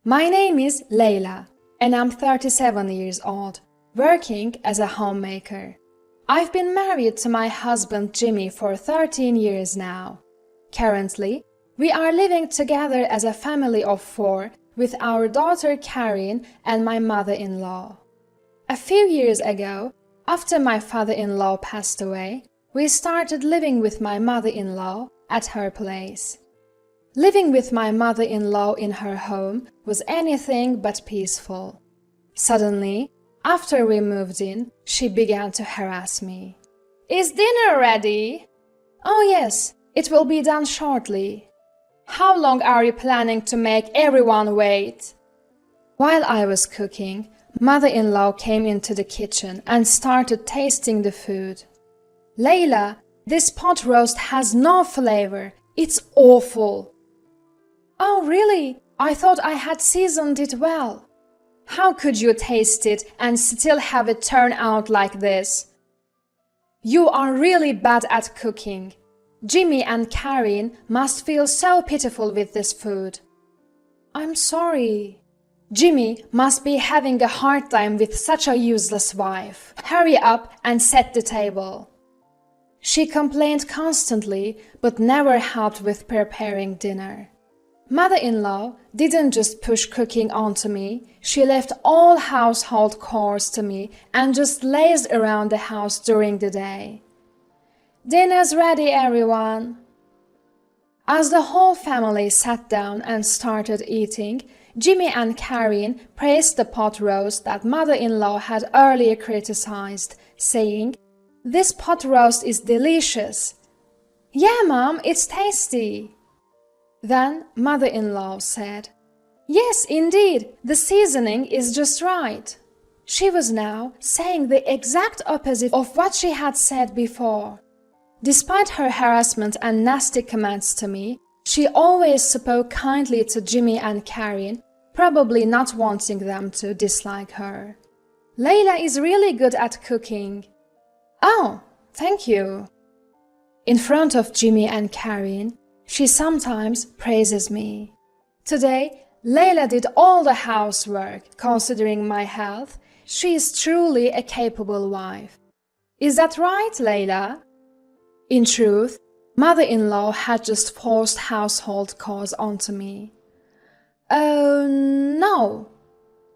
My name is Leila, and I'm 37 years old, working as a homemaker. I've been married to my husband Jimmy for 13 years now. Currently, we are living together as a family of 4 with our daughter Karin and my mother-in-law. A few years ago, after my father-in-law passed away, we started living with my mother-in-law at her place. Living with my mother-in-law in her home was anything but peaceful. Suddenly, after we moved in, she began to harass me. "Is dinner ready?" "Oh yes, it will be done shortly." "How long are you planning to make everyone wait?" While I was cooking, mother-in-law came into the kitchen and started tasting the food. "Leila, this pot roast has no flavor. It's awful." "Oh, really? I thought I had seasoned it well." "How could you taste it and still have it turn out like this?" "You are really bad at cooking. Jimmy and Karin must feel so pitiful with this food." "I'm sorry." "Jimmy must be having a hard time with such a useless wife. Hurry up and set the table." She complained constantly, but never helped with preparing dinner. Mother-in-law didn't just push cooking onto me, she left all household chores to me and just lazed around the house during the day. "Dinner's ready, everyone." As the whole family sat down and started eating, Jimmy and Karin praised the pot roast that mother-in-law had earlier criticized, saying, "This pot roast is delicious." "Yeah, Mom, it's tasty." Then mother-in-law said, "Yes, indeed, the seasoning is just right." She was now saying the exact opposite of what she had said before. Despite her harassment and nasty comments to me, she always spoke kindly to Jimmy and Karin, probably not wanting them to dislike her. "Leila is really good at cooking." "Oh, thank you." In front of Jimmy and Karin, she sometimes praises me. Today, Leila did all the housework. Considering my health, she is truly a capable wife. Is that right, Leila? In truth, mother-in-law had just forced household chores onto me. "Oh, no."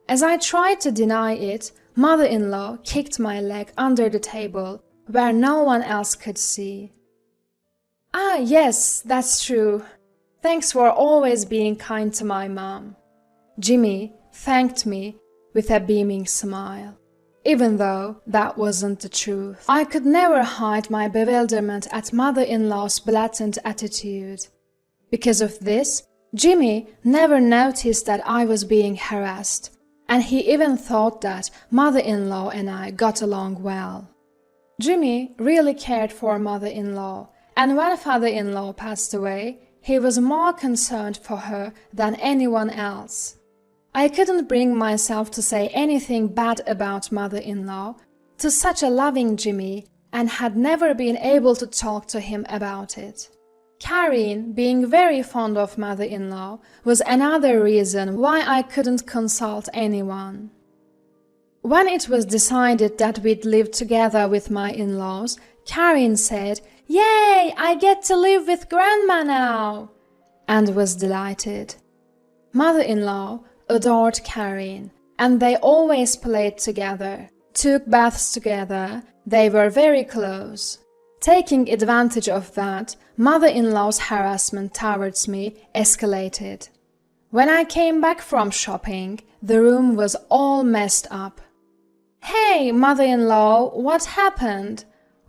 As I tried to deny it, mother-in-law kicked my leg under the table where no one else could see. "Ah, yes, that's true. Thanks for always being kind to my mom." Jimmy thanked me with a beaming smile. Even though that wasn't the truth, I could never hide my bewilderment at mother-in-law's blatant attitude. Because of this, Jimmy never noticed that I was being harassed, and he even thought that mother-in-law and I got along well. Jimmy really cared for mother-in-law, and when father-in-law passed away, he was more concerned for her than anyone else. I couldn't bring myself to say anything bad about mother-in-law to such a loving Jimmy and had never been able to talk to him about it. Karin, being very fond of mother-in-law, was another reason why I couldn't consult anyone. When it was decided that we'd live together with my in-laws, Karin said, "Yay, I get to live with Grandma now," and was delighted. Mother-in-law adored Karin, and they always played together, took baths together, they were very close. Taking advantage of that, mother-in-law's harassment towards me escalated. When I came back from shopping, the room was all messed up. "Hey, mother-in-law, what happened?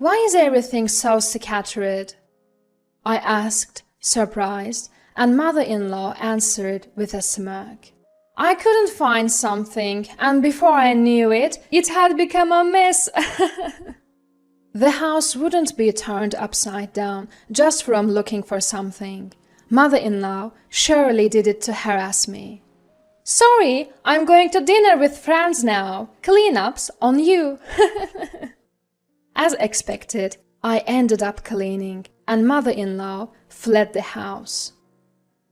Why is everything so scattered?" I asked, surprised, and mother-in-law answered with a smirk. "I couldn't find something, and before I knew it, it had become a mess." The house wouldn't be turned upside down just from looking for something. Mother-in-law surely did it to harass me. "Sorry, I'm going to dinner with friends now. Cleanup's on you." As expected, I ended up cleaning, and mother-in-law fled the house.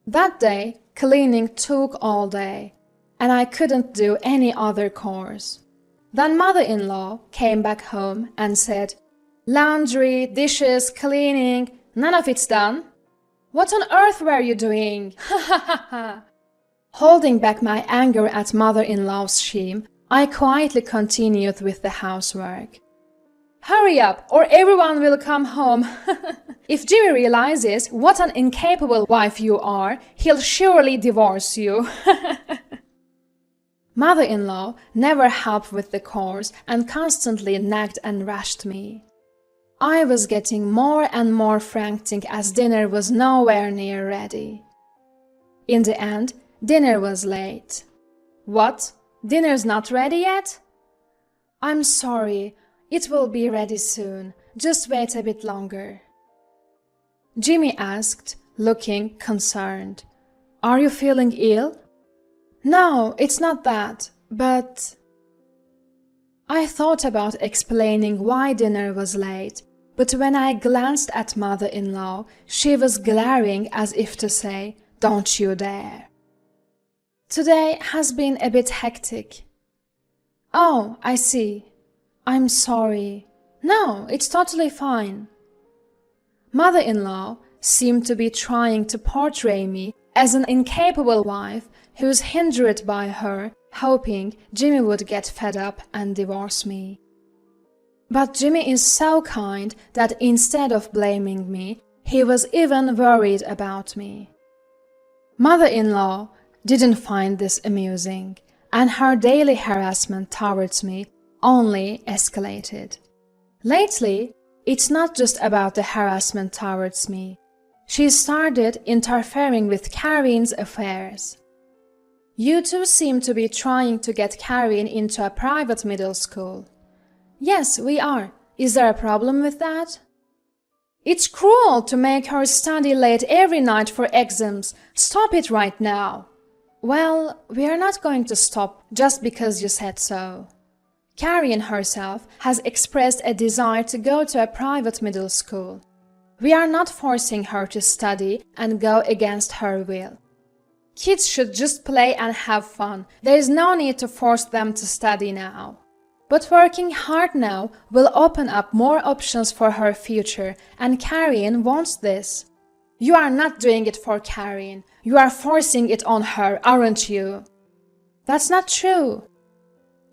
That day, cleaning took all day. and I couldn't do any other chores. Then mother-in-law came back home and said, "Laundry, dishes, cleaning, none of it's done. What on earth were you doing?" Holding back my anger at mother-in-law's shame, I quietly continued with the housework. "Hurry up, or everyone will come home. If Jimmy realizes what an incapable wife you are, he'll surely divorce you." Mother-in-law never helped with the chores and constantly nagged and rushed me. I was getting more and more frantic as dinner was nowhere near ready. In the end, dinner was late. "What? Dinner's not ready yet?" "I'm sorry, it will be ready soon. Just wait a bit longer." Jimmy asked, looking concerned, "Are you feeling ill?" "No, it's not that, but—" I thought about explaining why dinner was late, but when I glanced at mother-in-law, she was glaring as if to say, "Don't you dare." "Today has been a bit hectic." "Oh, I see. I'm sorry." "No, it's totally fine." Mother-in-law seemed to be trying to portray me as an incapable wife who was hindered by her, hoping Jimmy would get fed up and divorce me. But Jimmy is so kind that instead of blaming me, he was even worried about me. Mother-in-law didn't find this amusing, and her daily harassment towards me only escalated. Lately, it's not just about the harassment towards me. She started interfering with Karin's affairs. "You two seem to be trying to get Karin into a private middle school." "Yes, we are. Is there a problem with that?" "It's cruel to make her study late every night for exams. Stop it right now." "Well, we are not going to stop just because you said so." Karin herself has expressed a desire to go to a private middle school. We are not forcing her to study and go against her will. Kids should just play and have fun. There is no need to force them to study now. But working hard now will open up more options for her future, and Karin wants this. You are not doing it for Karin. You are forcing it on her, aren't you? That's not true.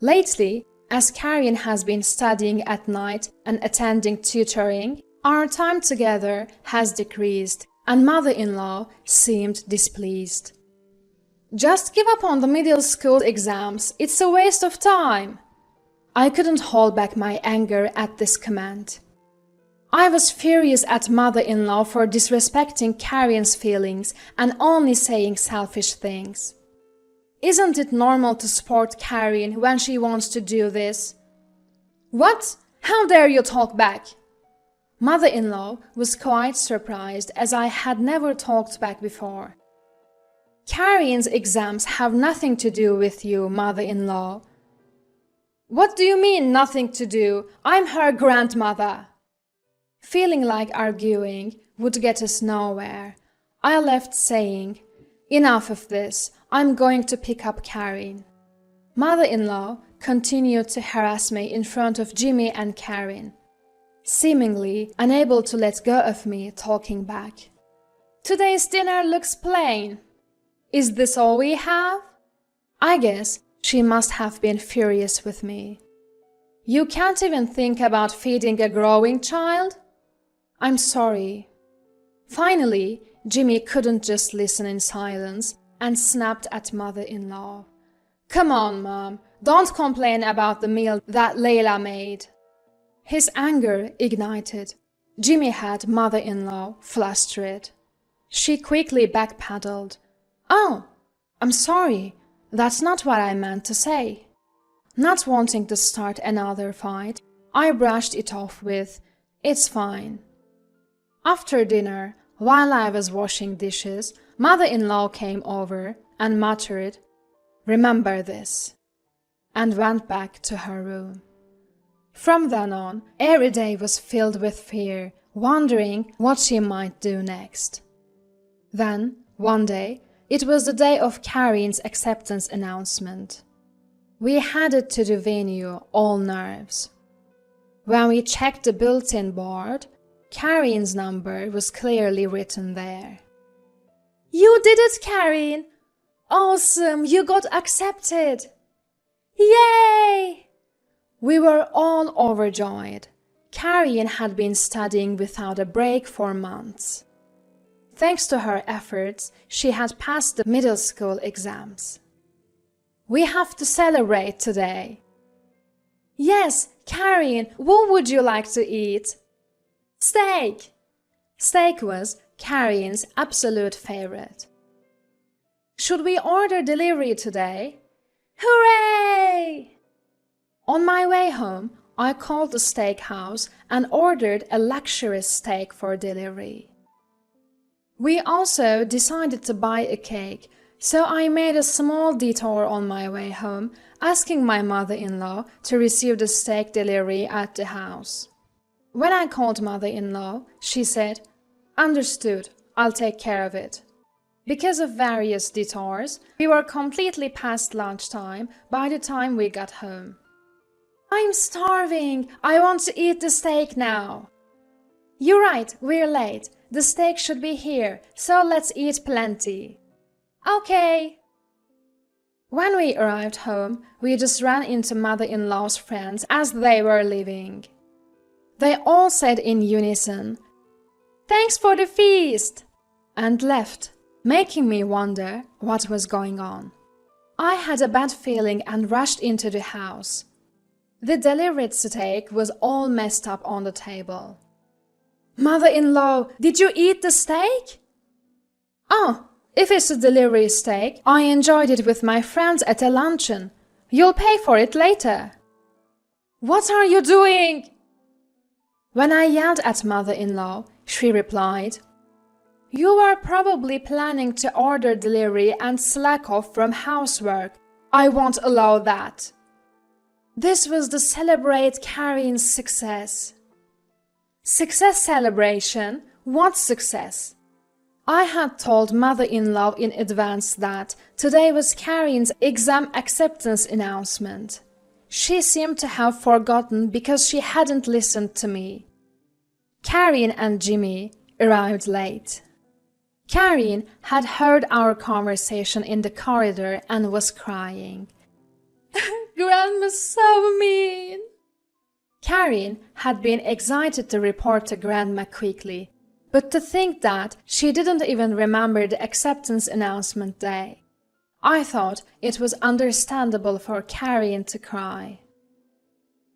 Lately, as Karin has been studying at night and attending tutoring, our time together has decreased, and mother-in-law seemed displeased. Just give up on the middle school exams. It's a waste of time. I couldn't hold back my anger at this command. I was furious at mother-in-law for disrespecting Karin's feelings and only saying selfish things. Isn't it normal to support Karin when she wants to do this? What? How dare you talk back? Mother-in-law was quite surprised, as I had never talked back before. Karin's exams have nothing to do with you, mother-in-law. What do you mean, nothing to do? I'm her grandmother. Feeling like arguing would get us nowhere, I left saying, enough of this, I'm going to pick up Karin. Mother-in-law continued to harass me in front of Jimmy and Karin, seemingly unable to let go of me talking back. Today's dinner looks plain. Is this all we have? I guess she must have been furious with me. You can't even think about feeding a growing child? I'm sorry. Finally, Jimmy couldn't just listen in silence and snapped at mother-in-law. Come on, Mom, don't complain about the meal that Layla made. His anger ignited. Jimmy had mother-in-law flustered. She quickly backpedaled. Oh, I'm sorry. That's not what I meant to say. Not wanting to start another fight, I brushed it off with, it's fine. After dinner, while I was washing dishes, mother-in-law came over and muttered, remember this, and went back to her room. From then on, every day was filled with fear, wondering what she might do next. Then, one day, It was the day of Karin's acceptance announcement. We headed to the venue, all nerves. When we checked the bulletin board, Karin's number was clearly written there. "You did it, Karin! Awesome! You got accepted! Yay!" We were all overjoyed. Karin had been studying without a break for months. Thanks to her efforts, she had passed the middle school exams. "We have to celebrate today." "Yes, Karin, what would you like to eat?" "Steak." Steak was Karin's absolute favorite. "Should we order delivery today?" "Hooray!" On my way home, I called the steakhouse and ordered a luxurious steak for delivery. We also decided to buy a cake, so I made a small detour on my way home, asking my mother-in-law to receive the steak delivery at the house. When I called mother-in-law, she said, "Understood, I'll take care of it." Because of various detours, we were completely past lunchtime by the time we got home. "I'm starving! I want to eat the steak now!" "You're right, we're late. The steak should be here, so let's eat plenty." "Okay." When we arrived home, we just ran into mother-in-law's friends as they were leaving. They all said in unison, "Thanks for the feast," and left, making me wonder what was going on. I had a bad feeling and rushed into the house. The delivered steak was all messed up on the table. "Mother-in-law, did you eat the steak?" "Oh, if it's a delivery steak, I enjoyed it with my friends at a luncheon. You'll pay for it later." "What are you doing?" When I yelled at mother-in-law, she replied, "You were probably planning to order delivery and slack off from housework. I won't allow that." This was to celebrate Karin's success. Success celebration? What success? I had told mother-in-law in advance that today was Karin's exam acceptance announcement. She seemed to have forgotten because she hadn't listened to me. Karin and Jimmy arrived late. Karin had heard our conversation in the corridor and was crying. "Grandma's so mean." Karin had been excited to report to Grandma quickly, but to think that she didn't even remember the acceptance announcement day. I thought it was understandable for Karin to cry.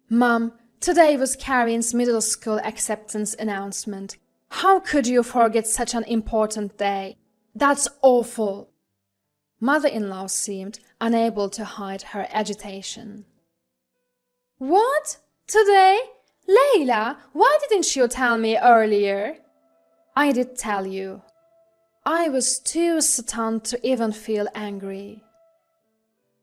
"Mom, today was Karin's middle school acceptance announcement. How could you forget such an important day? That's awful." Mother-in-law seemed unable to hide her agitation. "What? Today? Layla, why didn't you tell me earlier?" "I did tell you." I was too stunned to even feel angry.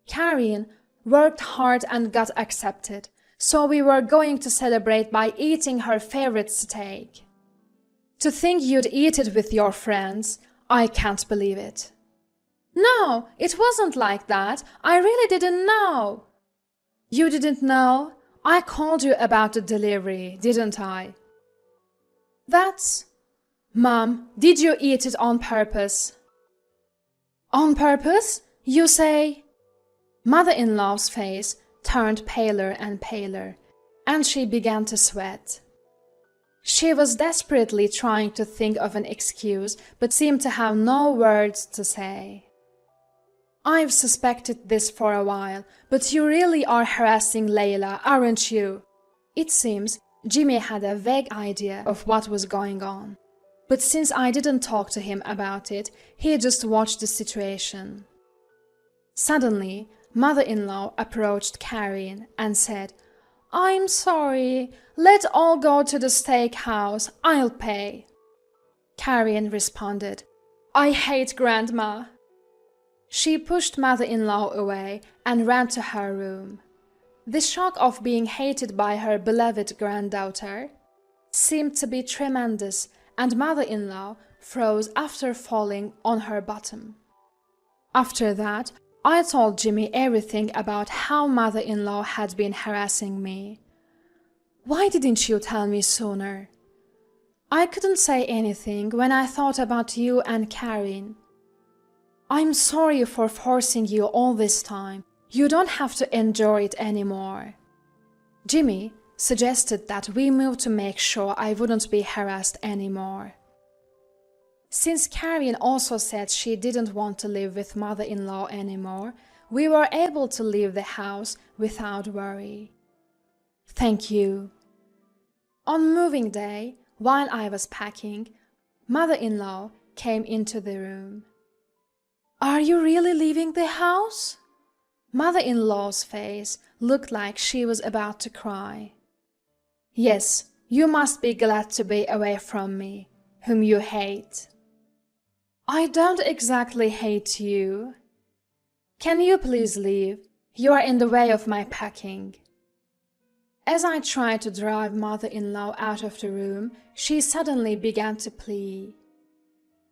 Karin worked hard and got accepted, so we were going to celebrate by eating her favorite steak. To think you'd eat it with your friends, I can't believe it. "No, it wasn't like that. I really didn't know." "You didn't know? I called you about the delivery, didn't I?" "That's... Mom, did you eat it on purpose?" "On purpose? You say?" Mother-in-law's face turned paler and paler, and she began to sweat. She was desperately trying to think of an excuse, but seemed to have no words to say. "I've suspected this for a while, but you really are harassing Layla, aren't you?" It seems Jimmy had a vague idea of what was going on, but since I didn't talk to him about it, he just watched the situation. Suddenly, mother-in-law approached Karin and said, "I'm sorry. Let's all go to the steakhouse. I'll pay." Karin responded, "I hate Grandma." She pushed mother-in-law away and ran to her room. The shock of being hated by her beloved granddaughter seemed to be tremendous, and mother-in-law froze after falling on her bottom. After that, I told Jimmy everything about how mother-in-law had been harassing me. "Why didn't you tell me sooner?" "I couldn't say anything when I thought about you and Karen." "I'm sorry for forcing you all this time. You don't have to endure it anymore." Jimmy suggested that we move to make sure I wouldn't be harassed anymore. Since Karen also said she didn't want to live with mother-in-law anymore, we were able to leave the house without worry. Thank you. On moving day, while I was packing, mother-in-law came into the room. "Are you really leaving the house?" Mother-in-law's face looked like she was about to cry. "Yes, you must be glad to be away from me, whom you hate." "I don't exactly hate you." "Can you please leave? You are in the way of my packing." As I tried to drive mother-in-law out of the room, she suddenly began to plead.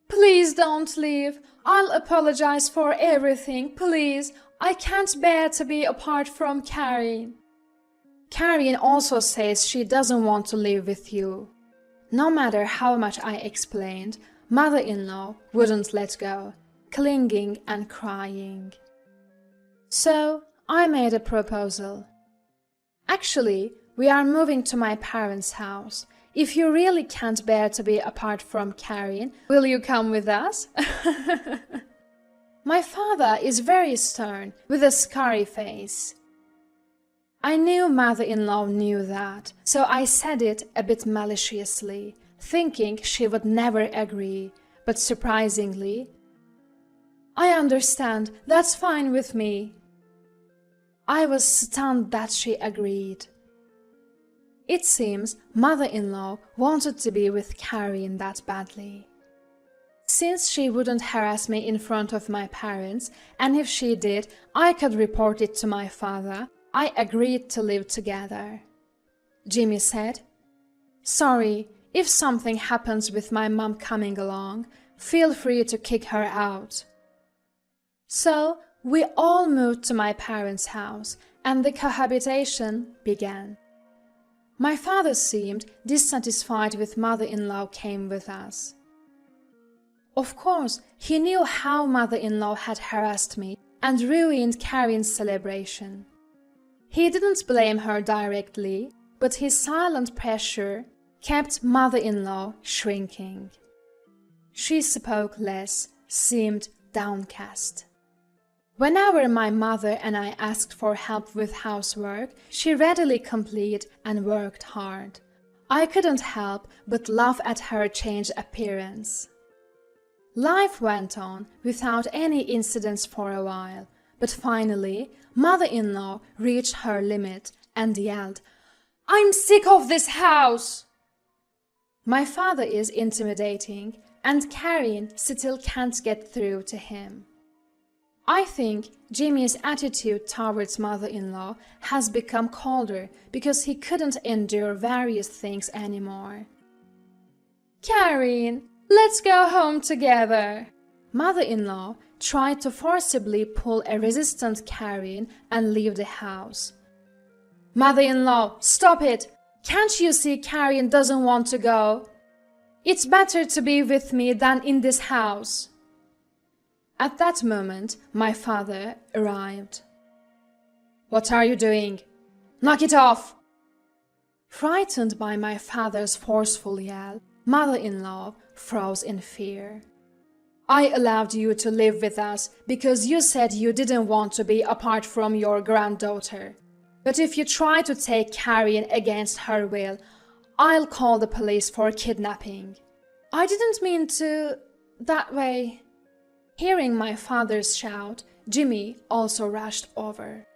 "Please don't leave. I'll apologize for everything, please. I can't bear to be apart from Karen." "Karen also says she doesn't want to live with you." No matter how much I explained, mother-in-law wouldn't let go, clinging and crying. So I made a proposal. "Actually, we are moving to my parents' house. If you really can't bear to be apart from Karen, will you come with us?" My father is very stern, with a scary face. I knew mother-in-law knew that, so I said it a bit maliciously, thinking she would never agree, but surprisingly, "I understand, that's fine with me." I was stunned that she agreed. It seems mother-in-law wanted to be with Karen that badly. Since she wouldn't harass me in front of my parents, and if she did, I could report it to my father, I agreed to live together. Jimmy said, "Sorry, if something happens with my mom coming along, feel free to kick her out." So we all moved to my parents' house, and the cohabitation began. My father seemed dissatisfied with mother-in-law came with us. Of course, he knew how mother-in-law had harassed me and ruined Karen's celebration. He didn't blame her directly, but his silent pressure kept mother-in-law shrinking. She spoke less, seemed downcast. Whenever my mother and I asked for help with housework, she readily complied and worked hard. I couldn't help but laugh at her changed appearance. Life went on without any incidents for a while, but finally, mother-in-law reached her limit and yelled, "I'm sick of this house!" My father is intimidating, and Karen still can't get through to him. I think Jimmy's attitude towards mother-in-law has become colder because he couldn't endure various things anymore. "Karen, let's go home together." Mother-in-law tried to forcibly pull a resistant Karen and leave the house. "Mother-in-law, stop it! Can't you see Karen doesn't want to go? It's better to be with me than in this house." At that moment, my father arrived. "What are you doing? Knock it off!" Frightened by my father's forceful yell, mother-in-law froze in fear. "I allowed you to live with us because you said you didn't want to be apart from your granddaughter. But if you try to take Karen against her will, I'll call the police for kidnapping." "I didn't mean to... that way." Hearing my father's shout, Jimmy also rushed over.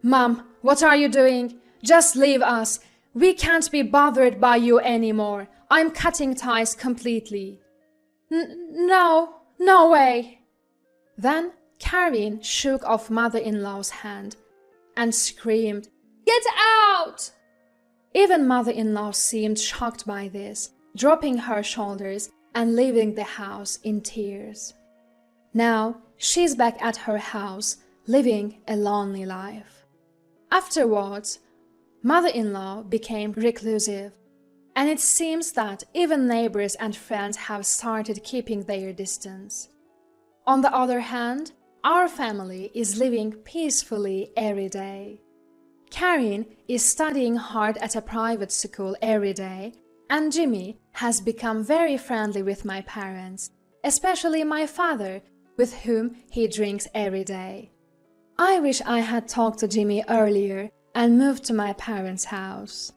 "Mom, what are you doing? Just leave us. We can't be bothered by you anymore. I'm cutting ties completely." No way." Then Karen shook off mother-in-law's hand and screamed, "Get out!" Even mother-in-law seemed shocked by this, dropping her shoulders and leaving the house in tears. Now She's back at her house, living a lonely life. Afterwards, mother-in-law became reclusive, and it seems that even neighbors and friends have started keeping their distance. On the other hand, our family is living peacefully every day. Karen is studying hard at a private school every day, and Jimmy has become very friendly with my parents, especially my father, with whom he drinks every day. I wish I had talked to Jimmy earlier and moved to my parents' house.